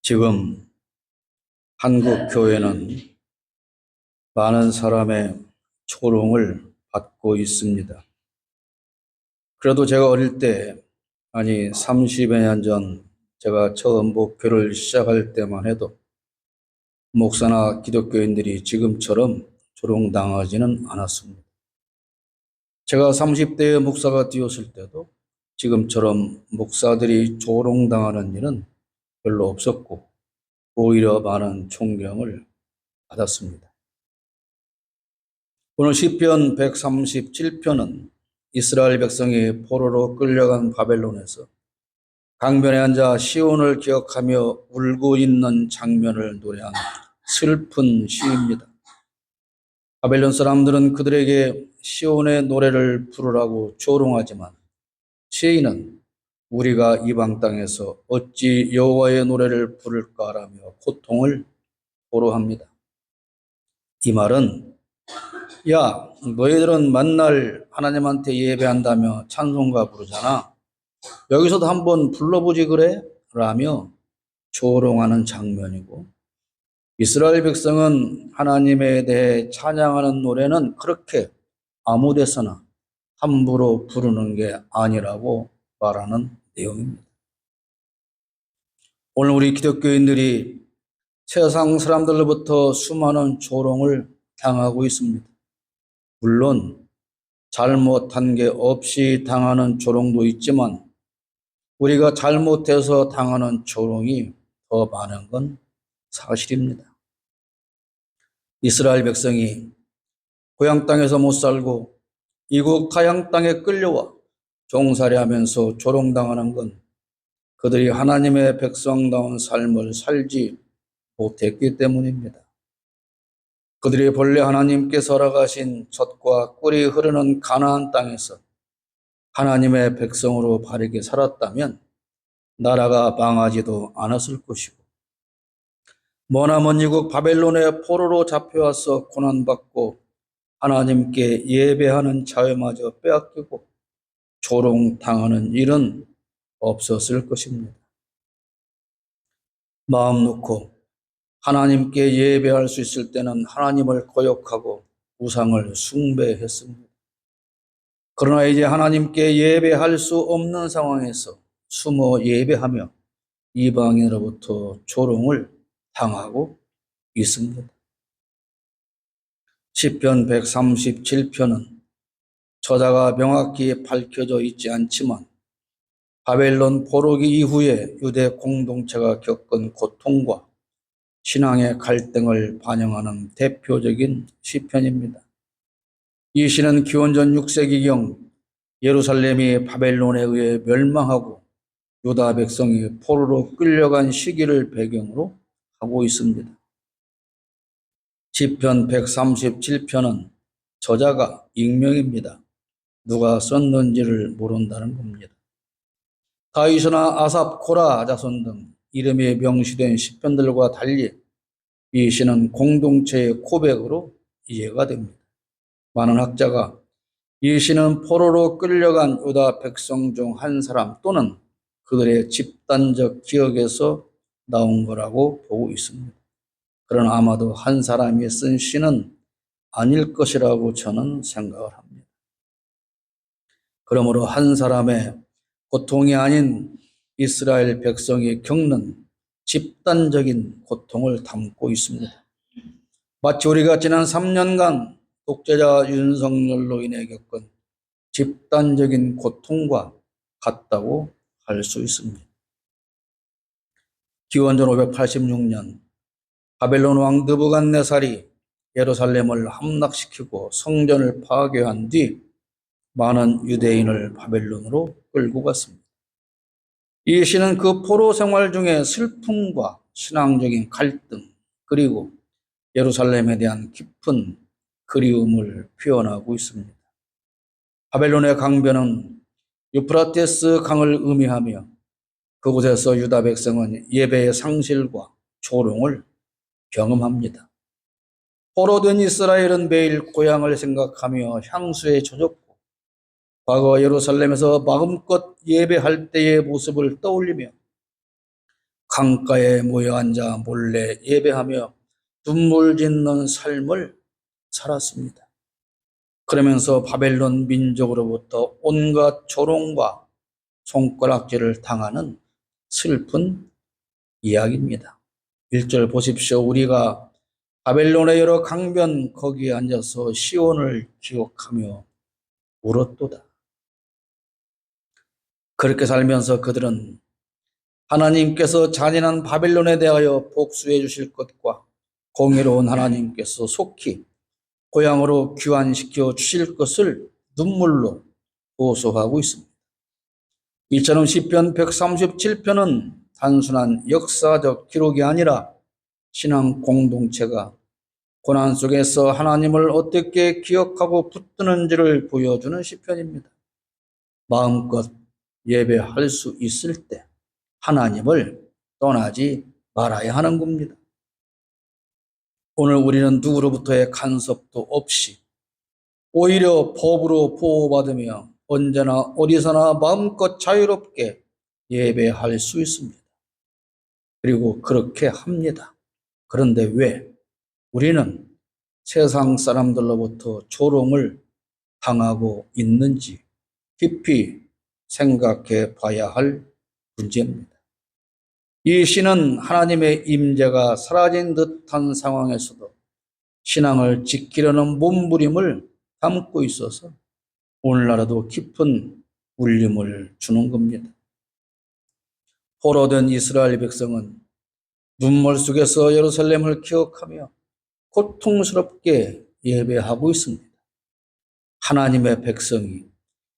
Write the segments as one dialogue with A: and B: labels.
A: 지금 한국 교회는 많은 사람의 초롱을 받고 있습니다. 그래도 제가 어릴 때, 30여 년 전 제가 처음 목회를 시작할 때만 해도 목사나 기독교인들이 지금처럼 조롱당하지는 않았습니다. 제가 30대의 목사가 되었을 때도 지금처럼 목사들이 조롱당하는 일은 별로 없었고 오히려 많은 존경을 받았습니다. 오늘 시편 137편은 이스라엘 백성이 포로로 끌려간 바벨론에서 강변에 앉아 시온을 기억하며 울고 있는 장면을 노래한 슬픈 시입니다. 바벨론 사람들은 그들에게 시온의 노래를 부르라고 조롱하지만 시인은 우리가 이방 땅에서 어찌 여호와의 노래를 부를까라며 고통을 토로합니다. 이 말은 야, 너희들은 맨날 하나님한테 예배한다며 찬송가 부르잖아. 여기서도 한번 불러보지 그래? 라며 조롱하는 장면이고, 이스라엘 백성은 하나님에 대해 찬양하는 노래는 그렇게 아무 데서나 함부로 부르는 게 아니라고 말하는 내용입니다. 오늘 우리 기독교인들이 세상 사람들로부터 수많은 조롱을 당하고 있습니다. 물론 잘못한 게 없이 당하는 조롱도 있지만 우리가 잘못해서 당하는 조롱이 더 많은 건 사실입니다. 이스라엘 백성이 고향 땅에서 못 살고 이국 타향 땅에 끌려와 종살이하면서 조롱당하는 건 그들이 하나님의 백성다운 삶을 살지 못했기 때문입니다. 그들이 본래 하나님께서 허락하신 젖과 꿀이 흐르는 가나안 땅에서 하나님의 백성으로 바르게 살았다면 나라가 망하지도 않았을 것이고, 머나먼 이국 바벨론의 포로로 잡혀와서 고난받고 하나님께 예배하는 자유마저 빼앗기고 조롱당하는 일은 없었을 것입니다. 마음 놓고 하나님께 예배할 수 있을 때는 하나님을 거역하고 우상을 숭배했습니다. 그러나 이제 하나님께 예배할 수 없는 상황에서 숨어 예배하며 이방인으로부터 조롱을 당하고 있습니다. 시편 137편은 저자가 명확히 밝혀져 있지 않지만 바벨론 포로기 이후에 유대 공동체가 겪은 고통과 신앙의 갈등을 반영하는 대표적인 시편입니다. 이 시는 기원전 6세기경 예루살렘이 바벨론에 의해 멸망하고 유다 백성이 포로로 끌려간 시기를 배경으로 하고 있습니다. 시편 137편은 저자가 익명입니다. 누가 썼는지를 모른다는 겁니다. 다윗이나 아삽, 고라 자손 등 이름이 명시된 시편들과 달리 이 시는 공동체의 고백으로 이해가 됩니다. 많은 학자가 이 시는 포로로 끌려간 유다 백성 중 한 사람 또는 그들의 집단적 기억에서 나온 거라고 보고 있습니다. 그러나 아마도 한 사람이 쓴 시는 아닐 것이라고 저는 생각을 합니다. 그러므로 한 사람의 고통이 아닌 이스라엘 백성이 겪는 집단적인 고통을 담고 있습니다. 마치 우리가 지난 3년간 독재자 윤석열로 인해 겪은 집단적인 고통과 같다고 할 수 있습니다. 기원전 586년 바벨론 왕 느부갓네살이 예루살렘을 함락시키고 성전을 파괴한 뒤 많은 유대인을 바벨론으로 끌고 갔습니다. 이 시는 그 포로 생활 중에 슬픔과 신앙적인 갈등 그리고 예루살렘에 대한 깊은 그리움을 표현하고 있습니다. 바벨론의 강변은 유프라테스 강을 의미하며 그곳에서 유다 백성은 예배의 상실과 조롱을 경험합니다. 포로된 이스라엘은 매일 고향을 생각하며 향수에 젖었고 과거 예루살렘에서 마음껏 예배할 때의 모습을 떠올리며 강가에 모여 앉아 몰래 예배하며 눈물 짓는 삶을 살았습니다. 그러면서 바벨론 민족으로부터 온갖 조롱과 손가락질을 당하는 슬픈 이야기입니다. 1절 보십시오. 우리가 바벨론의 여러 강변 거기에 앉아서 시온을 기억하며 울었도다. 그렇게 살면서 그들은 하나님께서 잔인한 바벨론에 대하여 복수해 주실 것과 공의로운 하나님께서 속히 고향으로 귀환시켜 주실 것을 눈물로 호소하고 있습니다. 이처럼 시편 137편은 단순한 역사적 기록이 아니라 신앙 공동체가 고난 속에서 하나님을 어떻게 기억하고 붙드는지를 보여주는 시편입니다. 마음껏 예배할 수 있을 때 하나님을 떠나지 말아야 하는 겁니다. 오늘 우리는 누구로부터의 간섭도 없이 오히려 법으로 보호받으며 언제나 어디서나 마음껏 자유롭게 예배할 수 있습니다. 그리고 그렇게 합니다. 그런데 왜 우리는 세상 사람들로부터 조롱을 당하고 있는지 깊이 생각해 봐야 할 문제입니다. 이 시는 하나님의 임재가 사라진 듯한 상황에서도 신앙을 지키려는 몸부림을 담고 있어서 오늘날에도 깊은 울림을 주는 겁니다. 포로된 이스라엘 백성은 눈물 속에서 예루살렘을 기억하며 고통스럽게 예배하고 있습니다. 하나님의 백성이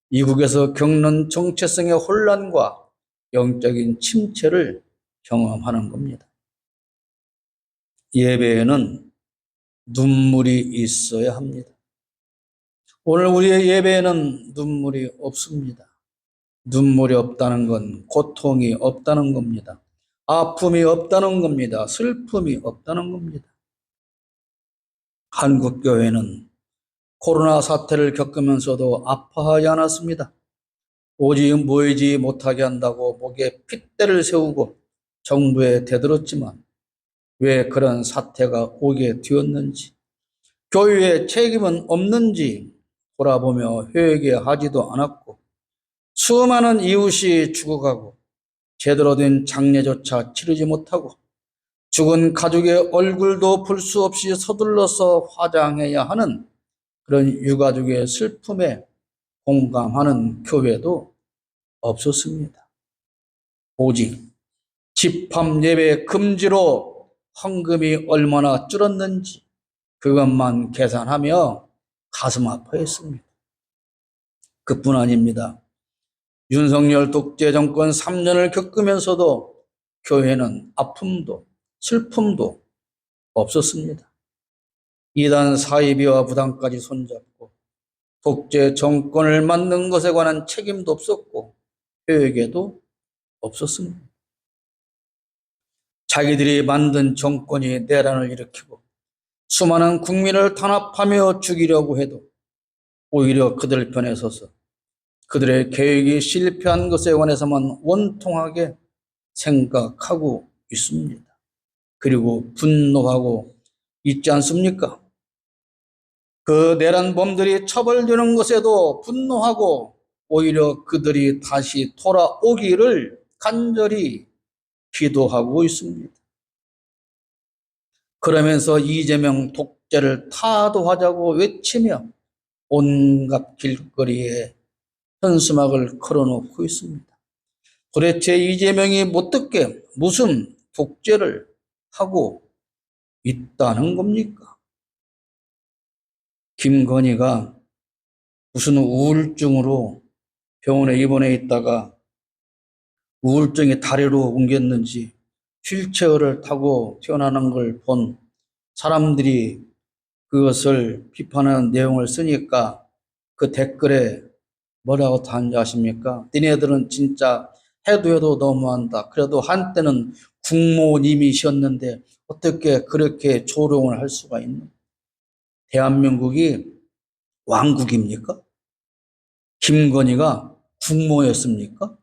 A: 이국에서 겪는 정체성의 혼란과 영적인 침체를 경험하는 겁니다. 예배에는 눈물이 있어야 합니다. 오늘 우리의 예배에는 눈물이 없습니다. 눈물이 없다는 건 고통이 없다는 겁니다. 아픔이 없다는 겁니다. 슬픔이 없다는 겁니다. 한국 교회는 코로나 사태를 겪으면서도 아파하지 않았습니다. 오직 모이지 못하게 한다고 목에 핏대를 세우고 정부에 대들었지만 왜 그런 사태가 오게 되었는지, 교회의 책임은 없는지 돌아보며 회개하지도 않았고 수많은 이웃이 죽어가고 제대로 된 장례조차 치르지 못하고 죽은 가족의 얼굴도 볼 수 없이 서둘러서 화장해야 하는 그런 유가족의 슬픔에 공감하는 교회도 없었습니다. 오직 집합 예배 금지로 헌금이 얼마나 줄었는지 그것만 계산하며 가슴 아파했습니다. 그뿐 아닙니다. 윤석열 독재 정권 3년을 겪으면서도 교회는 아픔도 슬픔도 없었습니다. 이단 사이비와 부당까지 손잡고 독재 정권을 만든 것에 관한 책임도 없었고 회개도 없었습니다. 자기들이 만든 정권이 내란을 일으키고 수많은 국민을 탄압하며 죽이려고 해도 오히려 그들 편에 서서 그들의 계획이 실패한 것에 관해서만 원통하게 생각하고 있습니다. 그리고 분노하고 있지 않습니까? 그 내란범들이 처벌되는 것에도 분노하고 오히려 그들이 다시 돌아오기를 간절히 기도하고 있습니다. 그러면서 이재명 독재를 타도하자고 외치며 온갖 길거리에 현수막을 걸어놓고 있습니다. 도대체 이재명이 못듣게 무슨 독재를 하고 있다는 겁니까? 김건희가 무슨 우울증으로 병원에 입원해 있다가 우울증이 다리로 옮겼는지 휠체어를 타고 태어나는 걸 본 사람들이 그것을 비판하는 내용을 쓰니까 그 댓글에 뭐라고 다는지 아십니까? 니네들은 진짜 해도 너무한다. 그래도 한때는 국모님이셨는데 어떻게 그렇게 조롱을 할 수가 있나? 대한민국이 왕국입니까? 김건희가 국모였습니까?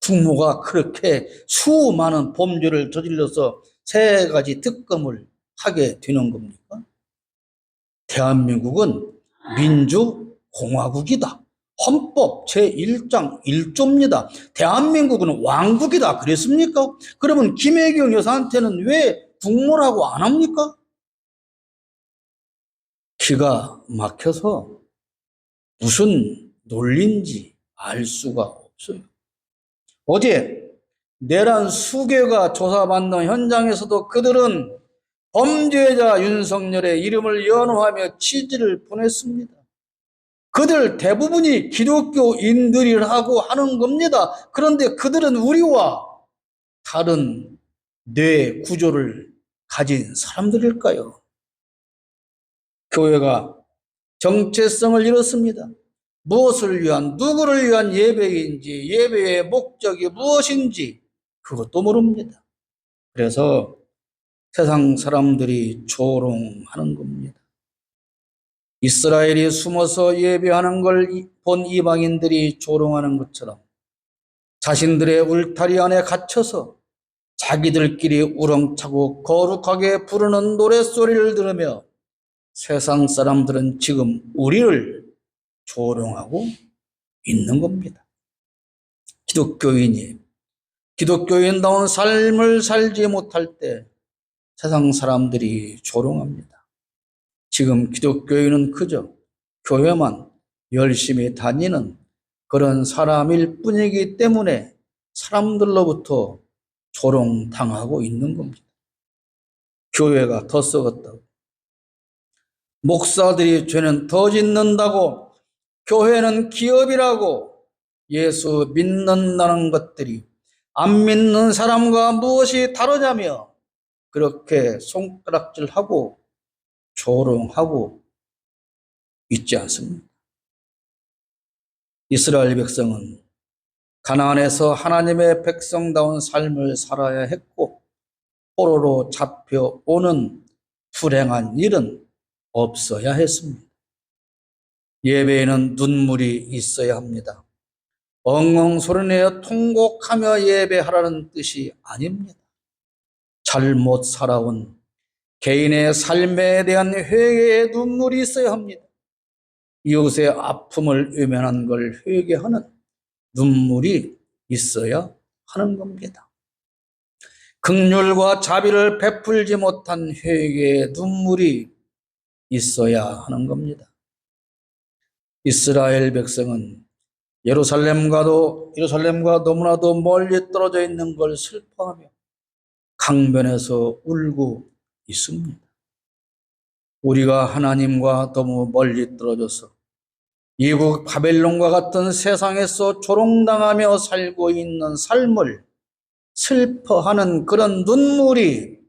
A: 부모가 그렇게 수많은 범죄를 저질러서 세 가지 특검을 하게 되는 겁니까? 대한민국은 민주공화국이다. 헌법 제1장 1조입니다. 대한민국은 왕국이다. 그랬습니까? 그러면 김혜경 여사한테는 왜 국모라고 안 합니까? 기가 막혀서 무슨 논리인지 알 수가 없어요. 어제 내란 수개가 조사받는 현장에서도 그들은 범죄자 윤석열의 이름을 연호하며 취지를 보냈습니다. 그들 대부분이 기독교인들이라고 하는 겁니다. 그런데 그들은 우리와 다른 뇌 구조를 가진 사람들일까요? 교회가 정체성을 잃었습니다. 무엇을 위한, 누구를 위한 예배인지, 예배의 목적이 무엇인지 그것도 모릅니다. 그래서 세상 사람들이 조롱하는 겁니다. 이스라엘이 숨어서 예배하는 걸 본 이방인들이 조롱하는 것처럼 자신들의 울타리 안에 갇혀서 자기들끼리 우렁차고 거룩하게 부르는 노랫소리를 들으며 세상 사람들은 지금 우리를 조롱하고 있는 겁니다. 기독교인이 기독교인다운 삶을 살지 못할 때 세상 사람들이 조롱합니다. 지금 기독교인은 그저 교회만 열심히 다니는 그런 사람일 뿐이기 때문에 사람들로부터 조롱당하고 있는 겁니다. 교회가 더 썩었다고, 목사들이 죄는 더 짓는다고, 교회는 기업이라고, 예수 믿는다는 것들이 안 믿는 사람과 무엇이 다르냐며 그렇게 손가락질하고 조롱하고 있지 않습니까? 이스라엘 백성은 가나안에서 하나님의 백성다운 삶을 살아야 했고 포로로 잡혀오는 불행한 일은 없어야 했습니다. 예배에는 눈물이 있어야 합니다. 엉엉 소리내어 통곡하며 예배하라는 뜻이 아닙니다. 잘못 살아온 개인의 삶에 대한 회개의 눈물이 있어야 합니다. 이웃의 아픔을 외면한 걸 회개하는 눈물이 있어야 하는 겁니다. 긍휼과 자비를 베풀지 못한 회개의 눈물이 있어야 하는 겁니다. 이스라엘 백성은 예루살렘과 너무나도 멀리 떨어져 있는 걸 슬퍼하며 강변에서 울고 있습니다. 우리가 하나님과 너무 멀리 떨어져서 이국 바벨론과 같은 세상에서 조롱당하며 살고 있는 삶을 슬퍼하는 그런 눈물이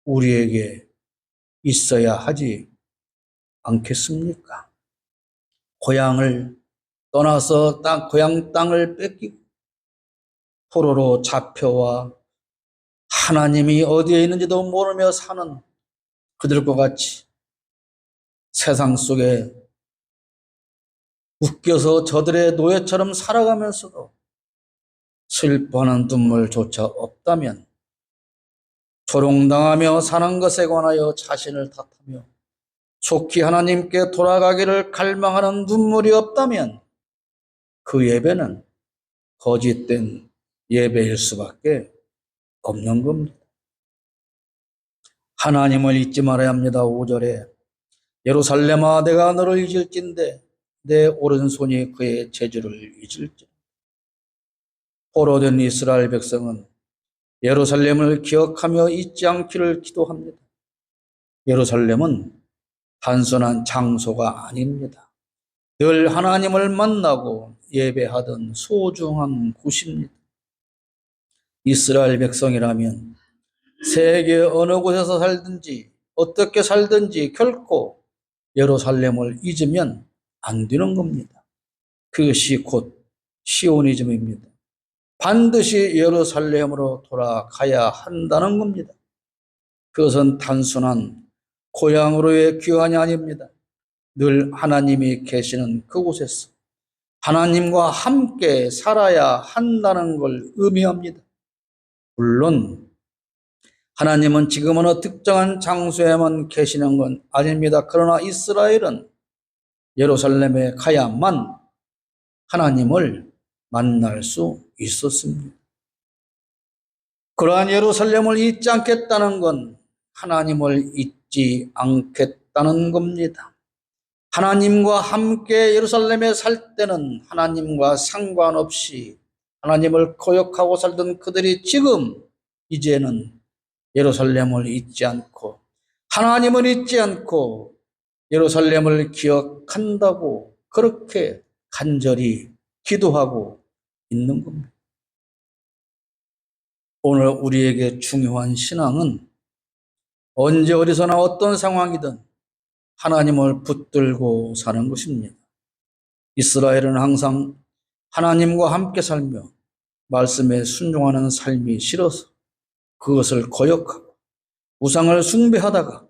A: 우리에게 있어야 하지 않겠습니까? 고향을 떠나서 고향 땅을 뺏기고 포로로 잡혀와 하나님이 어디에 있는지도 모르며 사는 그들과 같이 세상 속에 웃겨서 저들의 노예처럼 살아가면서도 슬퍼하는 눈물조차 없다면, 조롱당하며 사는 것에 관하여 자신을 탓하며 속히 하나님께 돌아가기를 갈망하는 눈물이 없다면 그 예배는 거짓된 예배일 수밖에 없는 겁니다. 하나님을 잊지 말아야 합니다. 5절에 예루살렘아 내가 너를 잊을진대 내 오른손이 그의 재주를 잊을지. 포로된 이스라엘 백성은 예루살렘을 기억하며 잊지 않기를 기도합니다. 예루살렘은 단순한 장소가 아닙니다. 늘 하나님을 만나고 예배하던 소중한 곳입니다. 이스라엘 백성이라면 세계 어느 곳에서 살든지 어떻게 살든지 결코 예루살렘을 잊으면 안 되는 겁니다. 그것이 곧 시오니즘입니다. 반드시 예루살렘으로 돌아가야 한다는 겁니다. 그것은 단순한 고향으로의 귀환이 아닙니다. 늘 하나님이 계시는 그곳에서 하나님과 함께 살아야 한다는 걸 의미합니다. 물론 하나님은 지금 어느 특정한 장소에만 계시는 건 아닙니다. 그러나 이스라엘은 예루살렘에 가야만 하나님을 만날 수 있었습니다. 그러한 예루살렘을 잊지 않겠다는 건 하나님을 잊지 않겠다는 겁니다. 하나님과 함께 예루살렘에 살 때는 하나님과 상관없이 하나님을 거역하고 살던 그들이 지금 이제는 예루살렘을 잊지 않고 하나님을 잊지 않고 예루살렘을 기억한다고 그렇게 간절히 기도하고 있는 겁니다. 오늘 우리에게 중요한 신앙은 언제 어디서나 어떤 상황이든 하나님을 붙들고 사는 것입니다. 이스라엘은 항상 하나님과 함께 살며 말씀에 순종하는 삶이 싫어서 그것을 거역하고 우상을 숭배하다가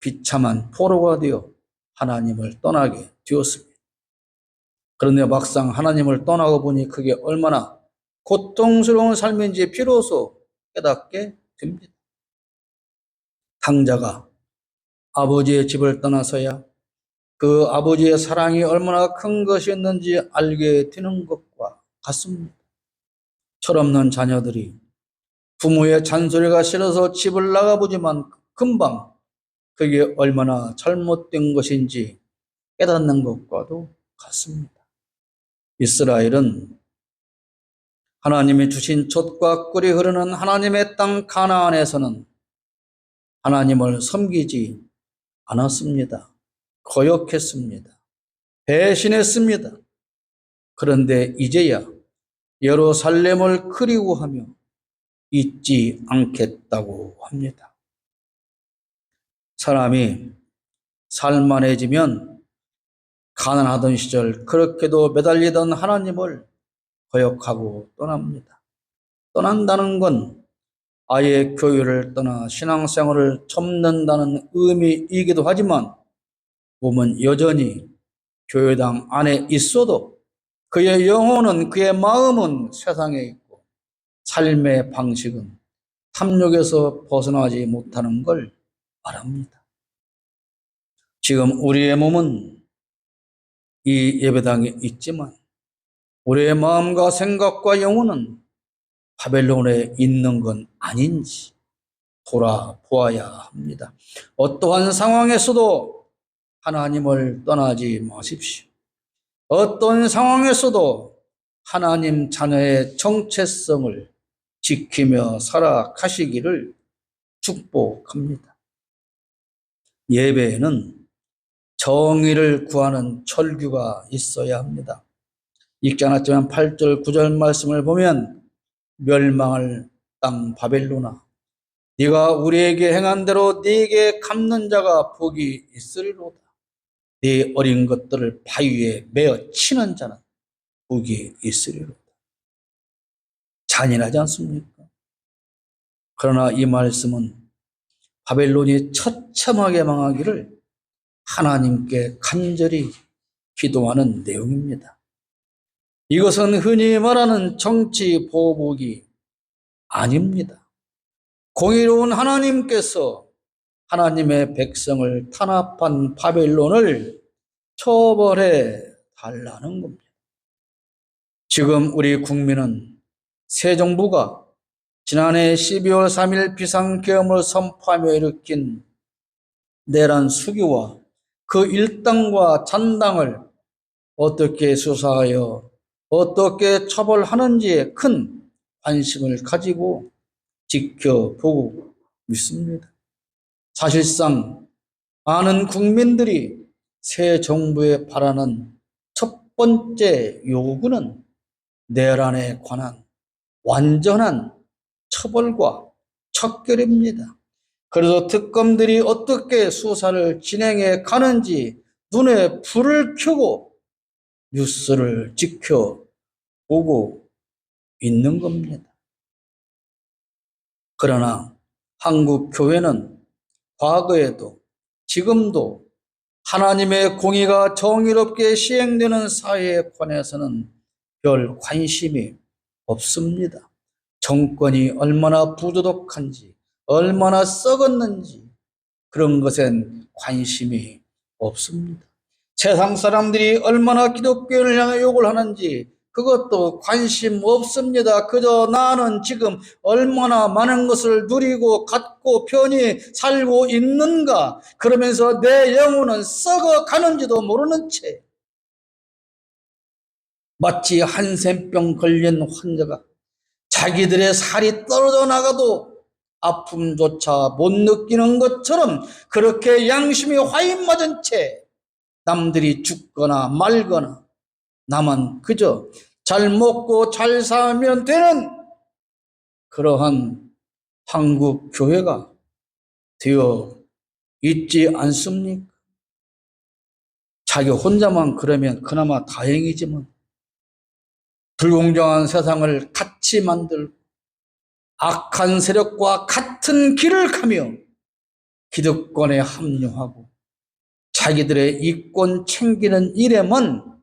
A: 비참한 포로가 되어 하나님을 떠나게 되었습니다. 그런데 막상 하나님을 떠나고 보니 그게 얼마나 고통스러운 삶인지 비로소 깨닫게 됩니다. 탕자가 아버지의 집을 떠나서야 그 아버지의 사랑이 얼마나 큰 것이었는지 알게 되는 것과 같습니다. 철없는 자녀들이 부모의 잔소리가 싫어서 집을 나가보지만 금방 그게 얼마나 잘못된 것인지 깨닫는 것과도 같습니다. 이스라엘은 하나님이 주신 젖과 꿀이 흐르는 하나님의 땅 가나안에서는 하나님을 섬기지 않았습니다. 거역했습니다. 배신했습니다. 그런데 이제야 예루살렘을 그리워하며 잊지 않겠다고 합니다. 사람이 살만해지면 가난하던 시절 그렇게도 매달리던 하나님을 거역하고 떠납니다. 떠난다는 건 아예 교회를 떠나 신앙생활을 접는다는 의미이기도 하지만 몸은 여전히 교회당 안에 있어도 그의 영혼은 그의 마음은 세상에 있고 삶의 방식은 탐욕에서 벗어나지 못하는 걸 말합니다. 지금 우리의 몸은 이 예배당에 있지만 우리의 마음과 생각과 영혼은 바벨론에 있는 건 아닌지 돌아보아야 합니다. 어떠한 상황에서도 하나님을 떠나지 마십시오. 어떤 상황에서도 하나님 자녀의 정체성을 지키며 살아가시기를 축복합니다. 예배에는 정의를 구하는 철규가 있어야 합니다. 읽지 않았지만 8절, 9절 말씀을 보면 멸망할 땅 바벨론아 네가 우리에게 행한 대로 네게 갚는 자가 복이 있으리로다. 네 어린 것들을 바위에 메어 치는 자는 복이 있으리로다. 잔인하지 않습니까? 그러나 이 말씀은 바벨론이 처참하게 망하기를 하나님께 간절히 기도하는 내용입니다. 이것은 흔히 말하는 정치 보복이 아닙니다. 공의로운 하나님께서 하나님의 백성을 탄압한 바벨론을 처벌해 달라는 겁니다. 지금 우리 국민은 새 정부가 지난해 12월 3일 비상계엄을 선포하며 일으킨 내란 수교와 그 일당과 잔당을 어떻게 수사하여 어떻게 처벌하는지에 큰 관심을 가지고 지켜보고 있습니다. 사실상 많은 국민들이 새 정부에 바라는 첫 번째 요구는 내란에 관한 완전한 처벌과 척결입니다. 그래서 특검들이 어떻게 수사를 진행해 가는지 눈에 불을 켜고 뉴스를 지켜보고 있는 겁니다. 그러나 한국 교회는 과거에도 지금도 하나님의 공의가 정의롭게 시행되는 사회에 관해서는 별 관심이 없습니다. 정권이 얼마나 부도덕한지, 얼마나 썩었는지 그런 것엔 관심이 없습니다. 세상 사람들이 얼마나 기독교를 향해 욕을 하는지 그것도 관심 없습니다. 그저 나는 지금 얼마나 많은 것을 누리고 갖고 편히 살고 있는가, 그러면서 내 영혼은 썩어가는지도 모르는 채 마치 한센병 걸린 환자가 자기들의 살이 떨어져 나가도 아픔조차 못 느끼는 것처럼 그렇게 양심이 화인 맞은 채 남들이 죽거나 말거나 나만 그저 잘 먹고 잘 살면 되는 그러한 한국 교회가 되어 있지 않습니까? 자기 혼자만 그러면 그나마 다행이지만 불공정한 세상을 같이 만들고 악한 세력과 같은 길을 가며 기득권에 합류하고 자기들의 이권 챙기는 일에만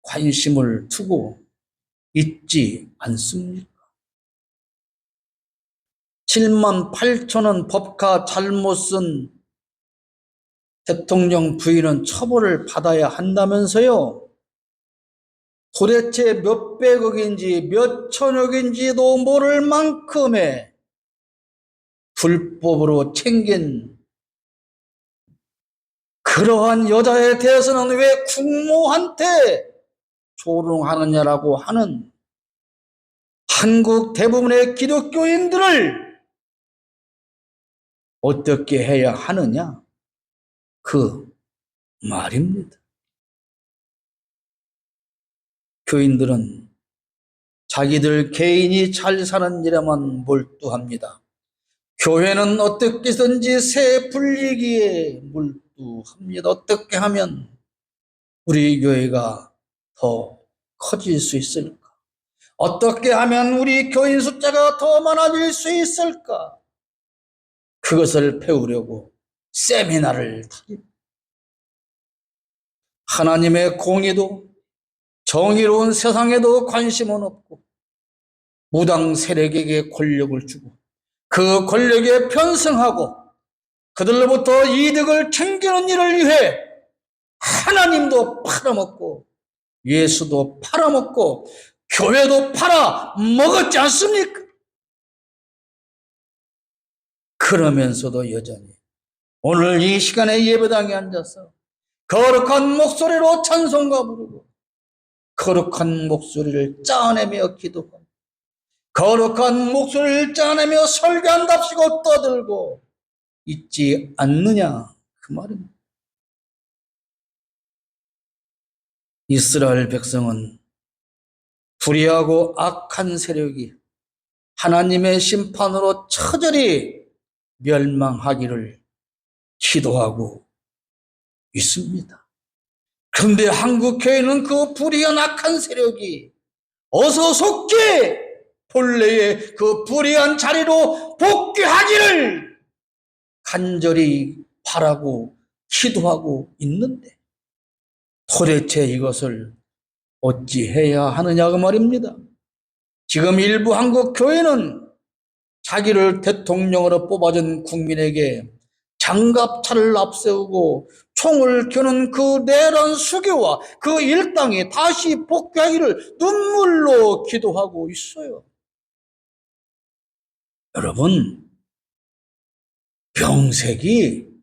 A: 관심을 두고 있지 않습니까? 7만 8천원 법카 잘못 쓴 대통령 부인은 처벌을 받아야 한다면서요. 도대체 몇백억인지 몇천억인지도 모를 만큼의 불법으로 챙긴 그러한 여자에 대해서는 왜 국모한테 조롱하느냐라고 하는 한국 대부분의 기독교인들을 어떻게 해야 하느냐? 그 말입니다. 교인들은 자기들 개인이 잘 사는 일에만 몰두합니다. 교회는 어떻게든지 새 불리기에 몰두합니다. 어떻게 하면 우리 교회가 더 커질 수 있을까? 어떻게 하면 우리 교인 숫자가 더 많아질 수 있을까? 그것을 배우려고 세미나를 다닙니다. 하나님의 공의도 정의로운 세상에도 관심은 없고 무당 세력에게 권력을 주고 그 권력에 편승하고 그들로부터 이득을 챙기는 일을 위해 하나님도 팔아먹고 예수도 팔아먹고 교회도 팔아먹었지 않습니까? 그러면서도 여전히 오늘 이 시간에 예배당에 앉아서 거룩한 목소리로 찬송가 부르고 거룩한 목소리를 짜내며 기도하고 거룩한 목소리를 짜내며 설교한답시고 떠들고 있지 않느냐 그 말입니다. 이스라엘 백성은 불의하고 악한 세력이 하나님의 심판으로 처절히 멸망하기를 기도하고 있습니다. 그런데 한국 교회는 그 불의한 악한 세력이 어서 속게 본래의 그 불의한 자리로 복귀하기를 간절히 바라고 기도하고 있는데 도대체 이것을 어찌해야 하느냐고 말입니다. 지금 일부 한국 교회는 자기를 대통령으로 뽑아준 국민에게 장갑차를 앞세우고 총을 겨눈 그 내란 수교와 그 일당이 다시 복귀하기를 눈물로 기도하고 있어요. 여러분, 병색이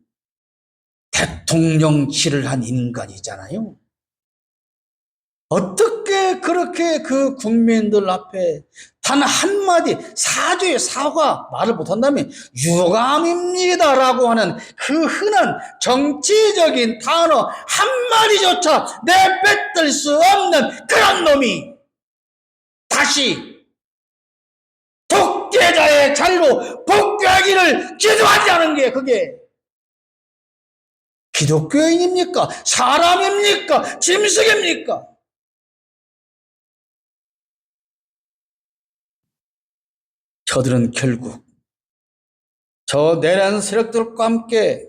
A: 대통령실을 한 인간이잖아요. 어떻게 그렇게 그 국민들 앞에 단 한마디 사죄, 사과 말을 못한다면 유감입니다라고 하는 그 흔한 정치적인 단어 한마디조차 내뱉을 수 없는 그런 놈이 다시 독재자의 자리로 복귀하기를 기도하자는 게 그게 기독교인입니까? 사람입니까? 짐승입니까? 저들은 결국 저 내란 세력들과 함께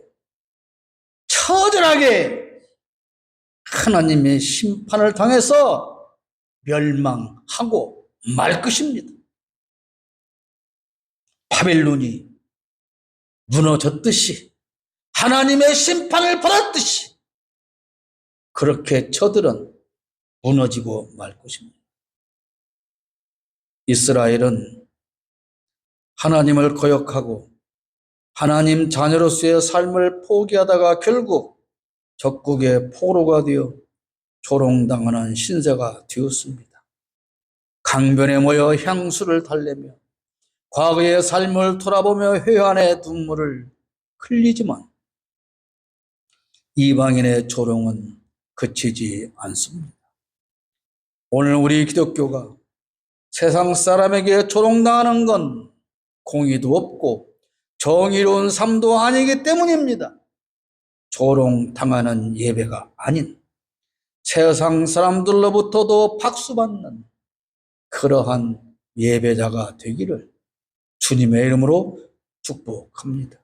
A: 처절하게 하나님의 심판을 당해서 멸망하고 말 것입니다. 바벨론이 무너졌듯이 하나님의 심판을 받았듯이 그렇게 저들은 무너지고 말 것입니다. 이스라엘은 하나님을 거역하고 하나님 자녀로서의 삶을 포기하다가 결국 적국의 포로가 되어 조롱당하는 신세가 되었습니다. 강변에 모여 향수를 달래며 과거의 삶을 돌아보며 회한의 눈물을 흘리지만 이방인의 조롱은 그치지 않습니다. 오늘 우리 기독교가 세상 사람에게 조롱당하는 건 공의도 없고 정의로운 삶도 아니기 때문입니다. 조롱당하는 예배가 아닌 세상 사람들로부터도 박수받는 그러한 예배자가 되기를 주님의 이름으로 축복합니다.